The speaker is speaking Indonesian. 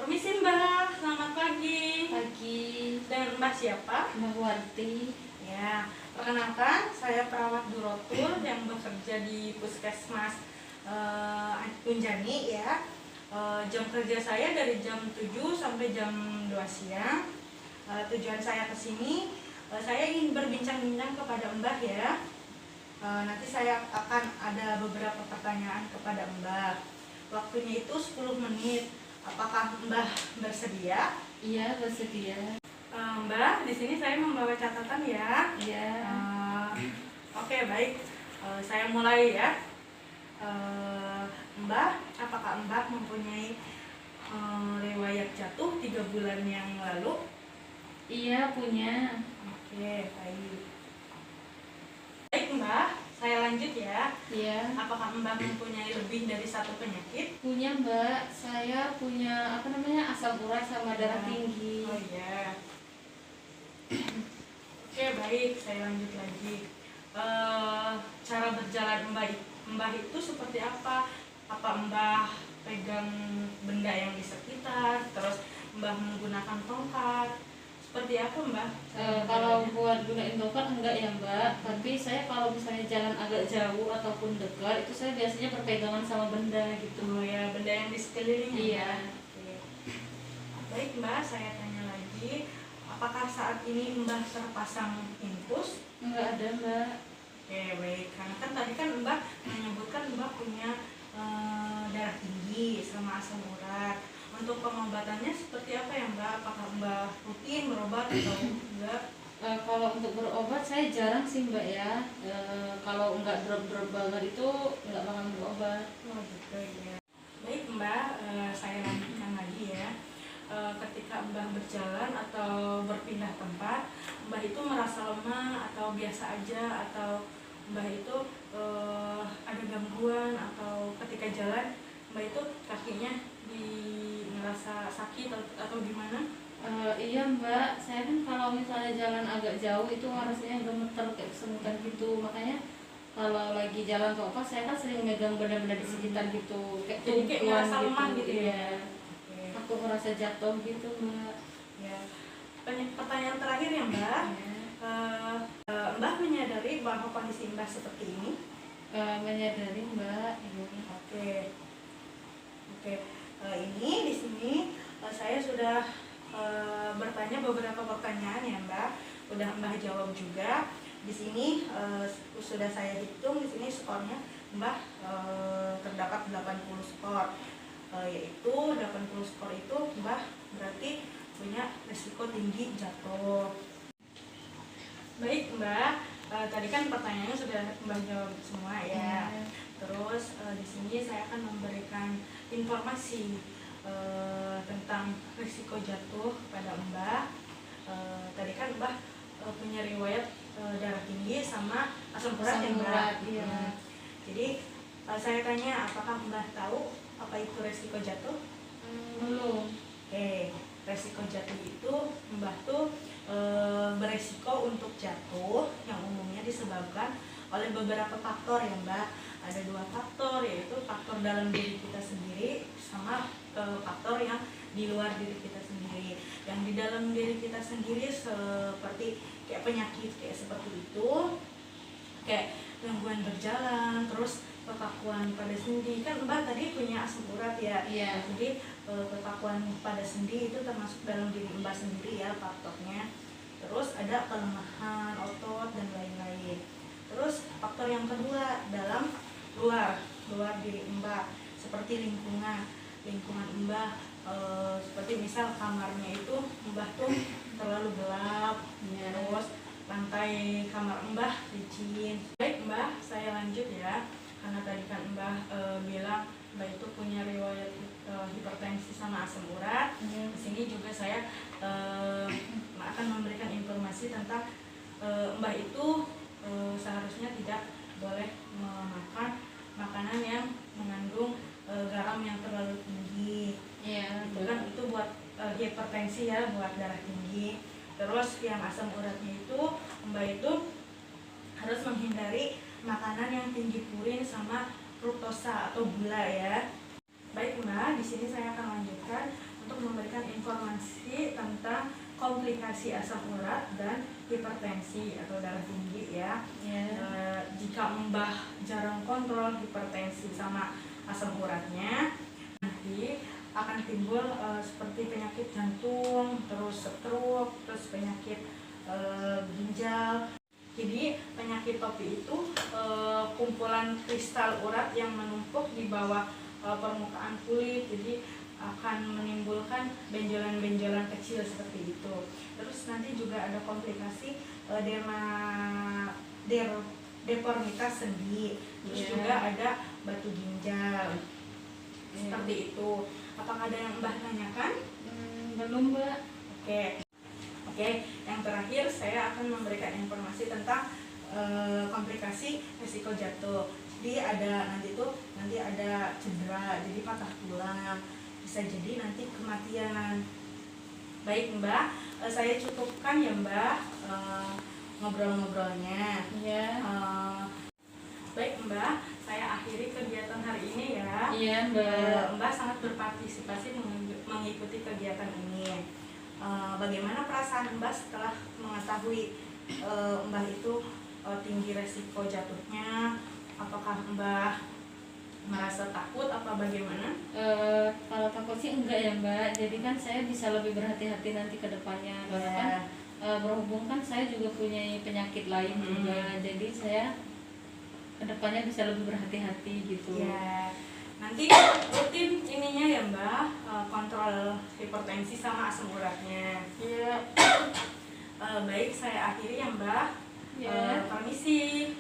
Permisi Mbak, selamat pagi. Pagi. Dengan Mbak siapa? Mbak Warti. Ya, perkenalkan saya perawat Durotur yang bekerja di Puskesmas Unjani ya. Jam kerja saya dari jam 7 sampai jam 2 siang. Tujuan saya ke sini, saya ingin berbincang-bincang kepada Mbak ya. Nanti saya akan ada beberapa pertanyaan kepada Mbak. Waktunya itu 10 menit. Apakah Mbak bersedia? Iya, bersedia. Mbak, di sini saya membawa catatan ya. Iya. Oke, baik. Saya mulai ya. Mbak, apakah Mbak mempunyai riwayat jatuh 3 bulan yang lalu? Iya, punya. Oke, baik. Baik Mbak, saya lanjut ya. Iya. Apakah Mbak mempunyai lebih dari satu penyakit? Punya, Mbak. Saya punya asam urat sama darah tinggi. Oh iya. Oke, baik. Saya lanjut lagi. Cara berjalan Mbak itu seperti apa? Apa Mbak pegang benda yang di sekitar, terus Mbak menggunakan tongkat? Seperti apa Mbak? Kalau buat gunain tongkat enggak ya, Mbak. Tapi saya kalau misalnya jalan agak jauh ataupun dekat, itu saya biasanya berpegangan sama benda gitu. Oh ya, benda yang di sekeliling. Iya. Oke. Baik Mbak, saya tanya lagi. Apakah saat ini Mbak terpasang infus? Enggak ada, Mbak. Oke, baik. Karena kan tadi kan Mbak menyebutkan Mbak punya darah tinggi sama asam urat. Untuk pengobatannya seperti apa ya Mbak? Apakah Mbak rutin berobat atau enggak? Kalau untuk berobat saya jarang sih, Mbak ya. Kalau enggak drop-drop banget itu enggak bakal berobat. Oh gitu ya. Baik Mbak, saya lanjutkan lagi ya. Ketika Mbak berjalan atau berpindah tempat, Mbak itu merasa lemah atau biasa aja, atau Mbak itu ada gangguan, atau ketika jalan Mbak itu kakinya ngerasa sakit atau gimana? Iya, Mbak, saya kan kalau misalnya jalan agak jauh itu rasanya gemeter kayak kesemutan gitu. Makanya kalau lagi jalan atau apa, saya kan sering megang benda-benda di sekitar gitu, kayak Jadi kayak tumpuan ngerasa lemah gitu ya? Iya. Oke. Aku merasa jatuh gitu, Mbak. Ya. Pertanyaan terakhir ya Mbak. Mbak menyadari bahwa kondisi Mbak seperti ini? Menyadari, Mbak. Oke. Oke. Ini di sini saya sudah bertanya beberapa pertanyaan ya Mbak. Udah Mbak jawab juga. Di sini sudah saya hitung, di sini skornya Mbak terdapat 80 skor. Yaitu 80 skor itu Mbak berarti punya risiko tinggi jatuh. Baik Mbak, tadi kan pertanyaannya sudah Mbak jawab semua ya. Terus di sini saya akan memberikan informasi tentang risiko jatuh pada Mbak. Tadi kan Mbak punya riwayat darah tinggi sama asam urat ya Mbak. Iya. Jadi saya tanya, apakah Mbak tahu apa itu risiko jatuh? Belum. Oke, resiko jatuh itu Mbak tuh beresiko untuk jatuh yang umumnya disebabkan oleh beberapa faktor ya Mbak. Ada 2 faktor, yaitu faktor dalam diri kita sendiri sama faktor yang di luar diri kita sendiri. Yang di dalam diri kita sendiri seperti kayak penyakit kayak seperti itu, kayak gangguan berjalan, terus kekakuan pada sendi. Kan Mbak tadi punya asam urat ya. Iya. Jadi kekakuan pada sendi itu termasuk dalam diri Mbak sendiri ya faktornya. Terus ada kelemahan otot dan lain-lain. Terus faktor yang kedua dalam luar diri Mbak, seperti lingkungan Mbak, seperti misal kamarnya itu Mbak tuh terlalu gelap, terus lantai kamar Mbak licin. Baik Mbak, saya lanjut ya. Karena tadi kan Mbak bilang Mbak itu punya riwayat hipertensi sama asam urat. Di sini juga saya akan memberikan informasi tentang Mbak itu seharusnya tidak boleh memakan makanan yang mengandung garam yang terlalu tinggi. Iya. Itu buat hipertensi ya, buat darah tinggi. Terus yang asam uratnya itu Mbak itu harus menghindari makanan yang tinggi purin sama fruktosa atau gula ya. Baik Mbak, di sini saya akan lanjutkan untuk memberikan informasi tentang komplikasi asam urat dan hipertensi atau darah tinggi ya. Jika Mbah jarang kontrol hipertensi sama asam uratnya, nanti akan timbul seperti penyakit jantung, terus stroke, terus penyakit ginjal. Jadi penyakit TOPI itu kumpulan kristal urat yang menumpuk di bawah permukaan kulit, jadi akan menimbulkan benjolan-benjolan kecil seperti itu. Terus nanti juga ada komplikasi deformitas sendi, terus juga ada batu ginjal seperti itu. Apakah ada yang Mbah tanyakan? Belum, Mbak. Oke, yang terakhir saya akan memberikan informasi tentang komplikasi risiko jatuh. Jadi nanti ada cedera, jadi patah tulang, bisa jadi nanti kematian. Baik Mbak, saya cukupkan ya Mbak ngobrol-ngobrolnya. Baik Mbak, saya akhiri kegiatan hari ini ya. Iya Mbak. Mbak sangat berpartisipasi mengikuti kegiatan ini. Bagaimana perasaan Mbak setelah mengetahui Mbak itu tinggi resiko jatuhnya? Apakah Mbak merasa takut apa bagaimana? Kalau takut sih enggak ya Mbak. Jadi kan saya bisa lebih berhati-hati nanti ke depannya. Karena kan berhubung kan saya juga punya penyakit lain juga. Jadi saya ke depannya bisa lebih berhati-hati gitu. Ya. Nanti rutin ininya ya Mbak, kontrol hipertensi sama asam uratnya. Iya. Baik, saya akhiri ya Mbak. Ya. Permisi.